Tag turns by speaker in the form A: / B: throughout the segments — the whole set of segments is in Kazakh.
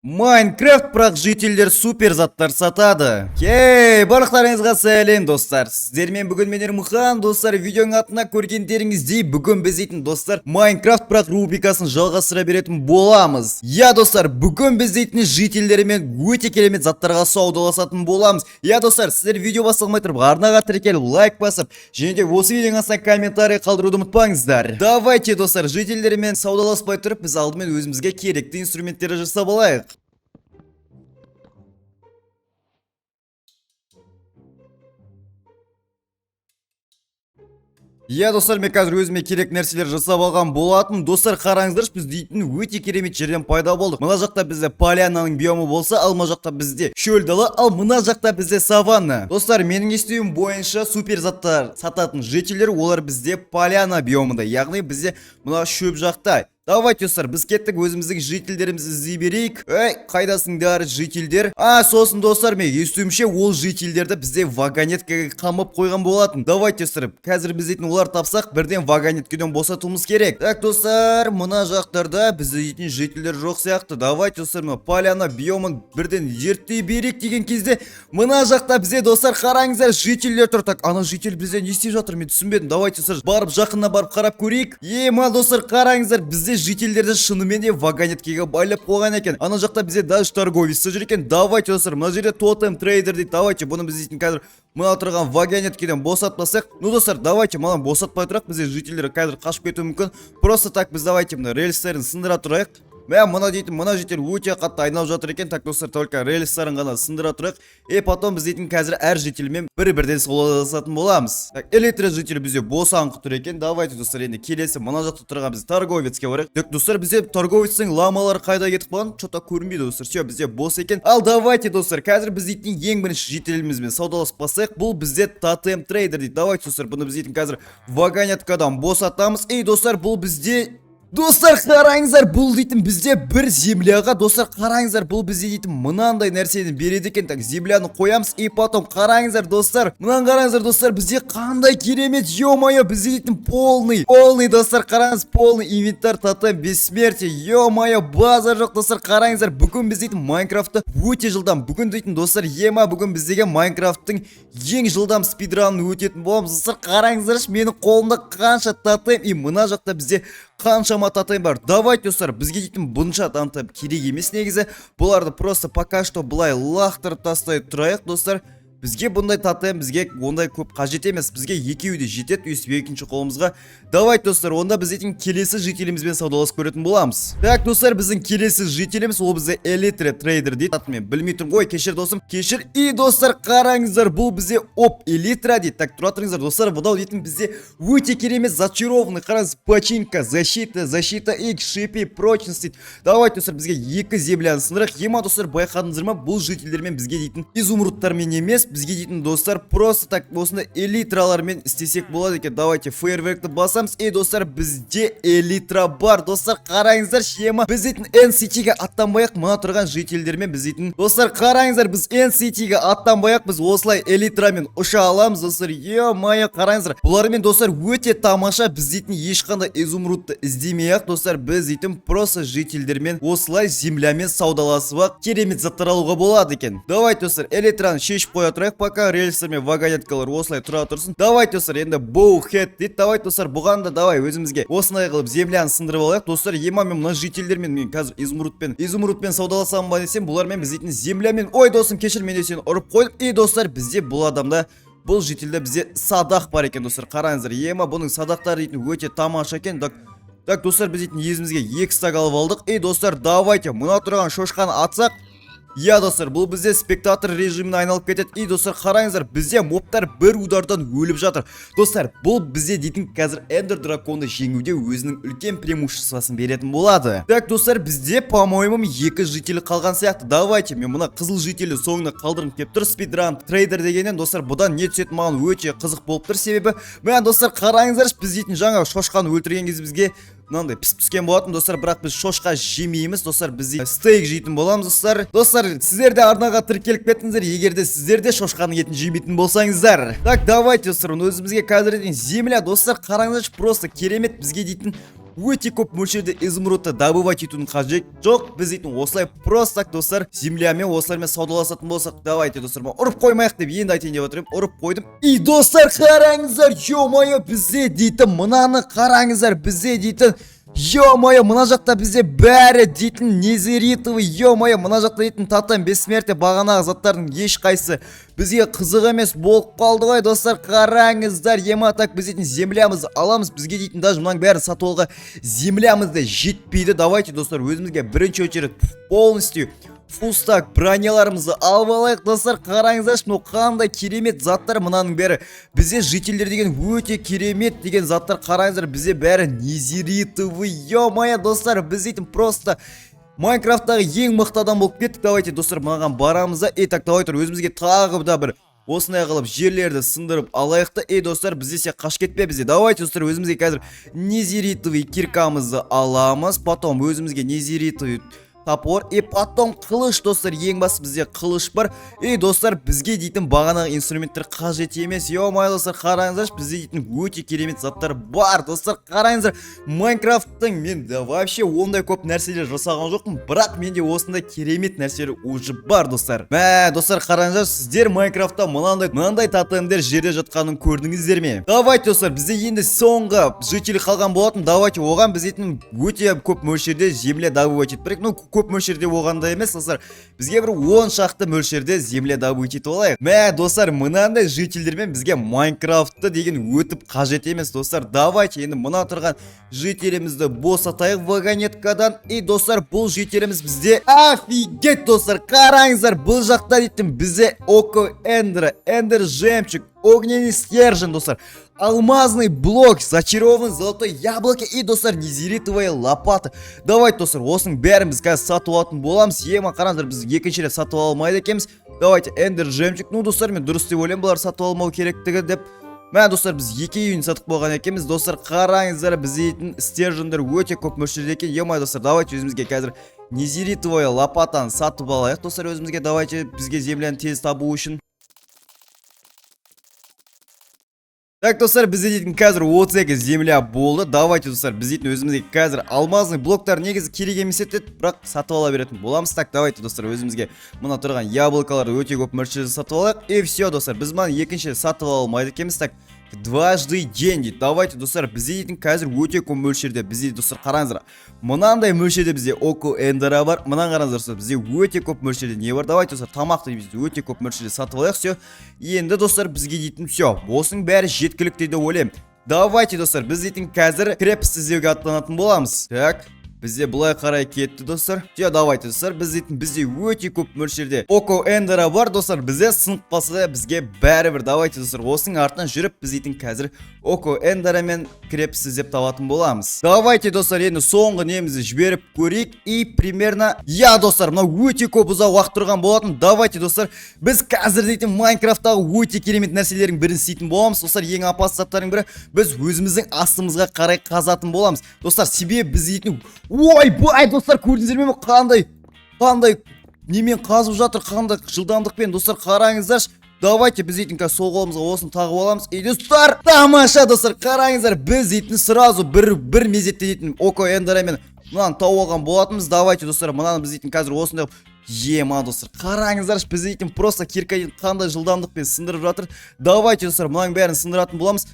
A: Майнкрафт бірақ жителдер супер заттар сатады. Кей, барлықтарыңызға сәлем достар. Сіздермен бүгін мен Ермұхан достар, видеоның атына көргендеріңіздей бүгін біз дейтін достар Майнкрафт бірақ рубрикасын жалғастыра беретін боламыз. Я достар, бүгін біз дейтін жителдермен өте керемет заттарға саудаласатын боламыз. Я достар, сіздер видео басталмай тұрып арнаға тіркеліп лайк басып, және де осы видеоның астына комментарий қалдыруды ұмытпаңыздар. Давайте достар, жителдермен саудаласпай тұрып, біз алдымен өзімізге керекті инструменттерді жасап алайық. Я достар, мен қазір өзіме керек нәрселер жасап алған болатын. Достар, қараңыздаршы, біз дейтін өте керемет жерден пайда болдық. Мына жақта бізде полянаның биомы болса, ал мына жақта бізде шөл дала, ал мына жақта бізде саванна. Достар, менің естуім бойынша супер заттар сататын жителер олар бізде поляна биомында, яғни бізде мына шөп жақта. Давайте достар, біз кеттік өзіміздің жителдерімізді іздей берейік. Қайдасыңдар жителдер? Сосын достар, мен естуімше ол жителдерді бізде вагонеткаға қамап қойған болатын. Давайте достар, қазір біз дейтін олар тапсақ, бірден вагонеткеден босатуымыз керек. Так достар, мына жақтарда біз дейтін жителдер жоқ сияқты. Давайте достар, поляна биомын бірден зерттей берейік деген кезде, мына жақта бізде достар қараңыздар жителдер тұр. Так, ана житель бізде не істеп жатыр, мен түсінбедім. Давайте достар, барып жақынына барып қарап көрейік. Ма достар, қараңыздар, бізде жителдерді шынымен де вагонеткеге байлап қойған екен. Ана жақта бізде даже торговец жүр екен. Давайте достар, мына жерде тотем трейдер дейді. Давайте бұны біз дейтін қазір мына отырған вагонеткеден босатпасақ. Ну достар, давайте маған босатпай тұрақ, бізде жителдер қазір қашып кетуі мүмкін. Просто так біз давайте мына рельстерін сындыра тұрайық. Мына дейтін, мына житель өте қатты айналып жатыр екен. Так достар, только рельстарын ғана сындыра тұрайық. Потом біз дейтін қазір әр жителмен бір-бірден саудаласатын боламыз. Так, электро житель бізде босаңқы тұр екен. Давайте достар, енді келесі мына жақта тұрған біз торговецке барайық. Так достар, бізде торговецтің ламалары қайда кетіп қалған? Что-то көрінбейді достар. Все, бізде бос екен. Ал давайте достар, қазір біз дейтін ең бірінші жителімізбен саудаласып бассақ, бұл бізде тотем трейдер дейді. Давайте достар, бұны біз дейтін қазір вагонеткадан босатамыз. Достар, бұл бізде достар, қараңыздар, бұл дейтін бізде бір земляға, достар, қараңыздар, бұл бізде дейтін мынандай нәрсені береді екен. Так, земляны қоямыз, потом қараңыздар, достар, мынан қараңыздар, достар, бізде қандай керемет, ё-моё, бізде дейтін полный, достар, қараңыз, полный инвентар, тотем бессмертие, ё-моё, база жоқ, достар, қараңыздар, бүгін біз дейтін Майнкрафтты өте жылдам, бүгін дейтін, достар, бүгін біздеге Майнкрафттың ең жылдам спидранын өтетін боламыз. Достар, қараңыздар, менің қолымда қанша тотем, мына жақта бізде қаншама тотем бар. Давайте достар, бізге дейтін бұнша тотем керек емес негізі. Бұларды просто пока что былай лақтырып тастай тұрайық достар. Бізге бұндай тотем, бізге ондай көп қажет емес. Бізге екеуі де жетеді өйстіп екінші қолымызға. Давайте достар, онда біз дейтін келесі жителімізбен саудаласып көретін боламыз. Так достар, біздің келесі жителіміз ол бізде электро трейдер дейді. Мен білмей тұрмын. Ой, кешір досым, кешір. Достар, қараңыздар, бұл бізде электро дейді. Так, тұра тұрыңыздар достар, бұдау дейтін бізде өте керемет зачарованный, қараңыз, починка, защита X, шипи, прочность дейді. Давайте достар, бізге екі земляны сындырақ. Достар, байқадыңыздар ма, бұл жителдермен бізге дейтін изумрудтармен емес, бізге дейтін достар просто так осында элитралармен істесек болады екен. Давайте фейерверкті басамыз. Достар, бізде элитра бар. Достар, қараңыздар, шема біз дейтін NCT-ге аттанбайық, мына тұрған жителдермен біз дейтін. Достар, қараңыздар, біз NCT-ге аттанбайық, біз осылай элитрамен ұша аламыз. Достар, ё-моё, қараңыздар, бұлармен достар өте тамаша. Біз дейтін ешқандай изумрудты іздемей-ақ, достар, біз дейтін просто жителдермен осылай землямен саудаласып керемет заттар алуға болады екен. Давайте достар, элитраны шешіп қоя тұрайық, пока рельстер мен вагонеткалар осылай тұра тұрсын. Давайте достар, енді боухэт дейді. Давайте достар, бұған да давай өзімізге осындай қылып земляны сындырып алайық. Достар, мен мына жителдермен мен қазір изумрудпен саудаласам ба десем, бұлармен біз дейтін землямен. Ой досым, кешір, мен де сені ұрып қойдым. Достар, бізде бұл адамда, бұл жителде бізде садақ бар екен достар. Қараңыздар, бұның садақтары дейтін өте тамаша екен. Так достар, біз дейтін езімізге 2 стак алып алдық. Достар, давайте мына тұрған шошқаны атсақ. Достар, бұл бізде спектатор режиміне айналып кетеді. Достар, қараңыздар, бізде мобтар бір удардан өліп жатыр. Достар, бұл бізде дейтін қазір эндер драконды жеңуде өзінің үлкен преимуществосын беретін болады. Так достар, бізде по-моему 2 жителі қалған сияқты. Давайте мен мына қызыл жителі соңына қалдырып кеп тұр. Спидран трейдер дегеннен достар, бұдан не түсетін маған өте қызық болып тұр. Себебі достар, қараңыздар, біз дейтін жаңа шошқаны өлтірген кезде бізге мынандай піскен болатын достар, бірақ біз шошқа жемейміз достар, біз стейк жейтін боламыз достар. Достар, сіздер де арнаға тіркеліп кетіңіздер, егер де сіздер де шошқаның етін жемейтін болсаңыздар. Так, давайте достар, өзімізге қазір дейтін земля достар, қараңыздаршы, просто керемет бізге дейтін өте көп мөлшерде изумрудты добывать етудің қажет жоқ. Біз дейтін осылай просто так достар землямен осылармен саудаласатын болсақ, давайте достар, ұрып қоймайық деп енді айтайын деп отырмын. Ұрып қойдым. И достар қараңыздар, ё-моё, бізде дейтін мынаны қараңыздар, бізде дейтін ё-моё, мына жақта бізде бәрі дейтін незеритовый, ё-моё, мына жақта дейтін тотем бессмертие бағанағы заттардың ешқайсы бізге қызық емес болып қалды ғой достар. Қараңыздар, ема так біз дейтін землямызды аламыз, бізге дейтін даже мұның бәрін сатып алуға землямызды жетпейді. Давайте достар өзімізге бірінші очередь полностью фулстак броняларымызды алып алайық достар. Қараңыздаршы, мынау қандай керемет заттар, мынаның бәрі бізде жителдер деген өте керемет деген заттар. Қараңыздар, бізде бәрі незеритовый, ё-моё достар, біз дейтін просто Майнкрафттағы ең мықты адам болып кеттік. Давайте достар мынаған барамыз да, так давайте өзімізге тағы да бір осындай қылып жерлерді сындырып алайық та. Достар, біз десе қаш кетпе бізде. Давайте достар өзімізге қазір незеритовый киркамызды аламыз, потом өзімізге незеритовый топор, потом қылыш достар, ең басы бізде қылыш бар. Достар, бізге дейтін бағанағы инструменттер қажет емес. Ё-моё достар, қараңыздар, бізде дейтін өте керемет заттар бар достар. Қараңыздар, Майнкрафттың мен вообще ондай көп нәрселер жасаған жоқпын, бірақ менде осындай керемет нәрселер уже бар достар. Достар, қараңыздар, сіздер Майнкрафтта мынандай тотемдер жерде жатқанын көрдіңіздер ме? Давайте достар, бізде енді соңғы житель қалған болатын. Давайте оған біз дейтін өте көп мөлшерде земля добывать етпек. Көп мөлшерде оғанда емес достар, бізге бір 10 шақты мөлшерде земля добывать етіп алайық. Достар, мынандай жительдермен бізге Майнкрафтты деген өтіп қажет емес достар. Давайте енді мына тұрған жителімізді босатайық вагонеткадан. Достар, бұл жителіміз бізде офигеть достар. Қараңыздар, бұл жақта дейтін бізде око эндер жемчуг, огненный стержень достар, алмазный блок, зачарованный золотой яблоко достар, незеритовая лопата. Давайте достар, осының бәрін біз қазір сатып алатын боламыз. Ема қараңыздар, біз екінші рет сатып алмайды екенбіз. Давайте эндер жемчуг, достар, мен дұрыс деп ойлаймын, бұлар сатып алмау керектігі деп. Достар, біз екеуін сатып болған екенбіз. Достар, қараңыздар, біз дейтін стержендер өте көп мөлшерде екен. Ема достар, давайте өзімізге қазір незеритовая лопатаны сатып алайық достар өзімізге. Давайте бізге земляны тез табу үшін. Так достар, бізде дейтін қазір 32 земля болды. Давайте достар, біз дейтін өзімізге қазір алмазный блоктар негізі керек емес еді, бірақ сатып ала беретін боламыз. Так, давайте достар, өзімізге мына тұрған яблокаларды өте көп мөлшерде сатып алайық. Все достар, біз мына екінші сатып ала алмайды екенбіз. Так, дважды день дейді. Давайте достар, бізде дейтін қазір өте көп мөлшерде. Бізде достар, қараңыздар, мынандай мөлшерде бізде око эндера бар. Мынаны қараңыздар, бізде өте көп мөлшерде не бар. Давайте достар, тамақты бізде өте көп мөлшерде сатып алайық. Все. Енді достар, бізге дейтін все. Осының бәрі жеткілікті деп ойлаймын. Давайте достар, біз дейтін қазір крепость іздеуге аттанатын боламыз. Так, бізде былай қарай кетті достар. Все, давайте достар, біз дейтін бізде өте көп мөлшерде око эндера бар достар. Бізде сынып қалса да бізге бәрібір. Давайте достар, осының артынан жүріп біз дейтін қазір око эндера мен крепость іздеп табатын боламыз. Давайте достар, енді соңғы немізді жіберіп көрейік. И примерно достар, мынау өте көп ұзақ уақыт тұрған болатын. Давайте достар, біз қазір дейтін Майнкрафттағы өте керемет нәрселердің бірін істейтін боламыз. Достар, ең опасты заттардың бірі, біз өзіміздің астымызға қарай қазатын боламыз. Достар, себебі біз дейтін бай достар, көрдіңіздер ме, қандай немен қазып жатыр, қандай жылдамдықпен достар. Қараңыздаршы. Давайте біз дейтін қазір сол қолымызға осын тағып аламыз. Достар, тамаша достар, қараңыздар, біз дейтін сразу бір мезетте дейтін око эндерамен мынаны тауып алған болатынбыз. Давайте достар, мынаны біз дейтін қазір осындай ема достар, қараңыздаршы, біз дейтін просто кирка қандай жылдамдықпен сындырып жатыр. Давайте достар, мынаның бәрін сындыратын боламыз.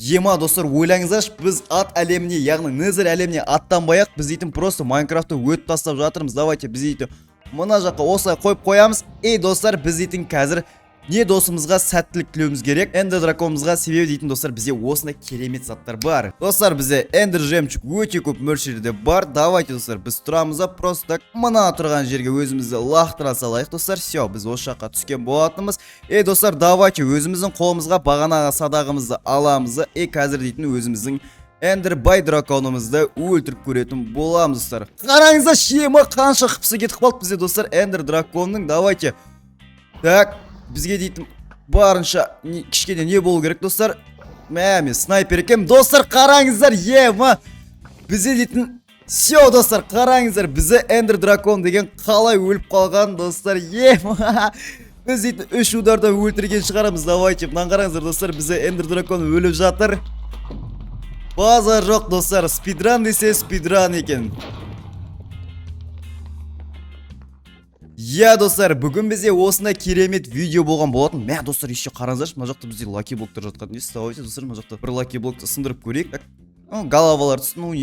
A: Ема достар, ойлаңыздаршы, біз ат әлеміне, яғни незер әлеміне аттанбай-ақ, біз дейтін просто Майнкрафтты өтіп тастап жатырмыз. Давайте біз дейтін мына жаққа осылай қойып қоямыз. Достар, біз дейтін қазір не досымызға сәттілік тілеуіміз керек. Эндер драконымызға, себебі дейтін достар, бізде осындай керемет заттар бар. Достар, бізде эндер жемчуг өте көп мөлшерде бар. Давайте достар, біз тұрамызда просто так мына тұрған жерге өзімізді лақтыра салайық достар. Все, біз осы жаққа түскен болатынбыз. Достар, давайте өзіміздің қолымызға бағанағы садағымызды аламыз. Қазір дейтін өзіміздің эндер бай драконымызды өлтіріп көретін боламыз достар. Қараңызда, шема қанша қыпсы кетіп қалды бізде достар эндер драконның. Давайте. Так, бізге дейтін барынша кішкене не болу керек достар. Мен снайпер екем достар. Қараңыздар, ема бізде дейтін все достар, қараңыздар, бізде эндер дракон деген қалай өліп қалған достар. Ема біз дейтін 3 удардан өлтірген шығарамыз. Давайте, мынаны қараңыздар достар, бізде эндер дракон өліп жатыр. Базар жоқ достар, спидран десе спидран екен. Я достар, бүгін бізде осындай керемет видео болған болатын. Мә достар, еще қараңыздаршы, мына жақта бізде лаки блоктар жатқан. Не істейсіз достар, мына жақта бір лаки блокты сындырып көрейік. Головалар түсін,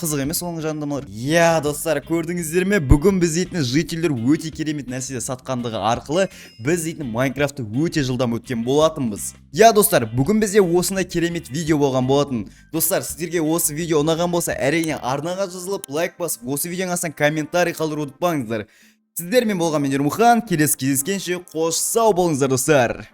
A: қызық емес оның жанындамалар. Я достар, көрдіңіздер ме? Бүгін біз дейтін жителер өте керемет нәрселер сатқандығы арқылы біз дейтін Майнкрафтты өте жылдам өткен болатынбыз. Я достар, бүгін бізде осындай керемет видео болған болатын. Достар, сіздерге осы видео ұнаған болса, әрине арнаға жазылып, лайк басып, осы видеоның астына комментарий қалдыруды ұмытпаңыздар. Сіздермен болған мен Ермұхан, келесі кездескенше қош сау болыңыздар достар.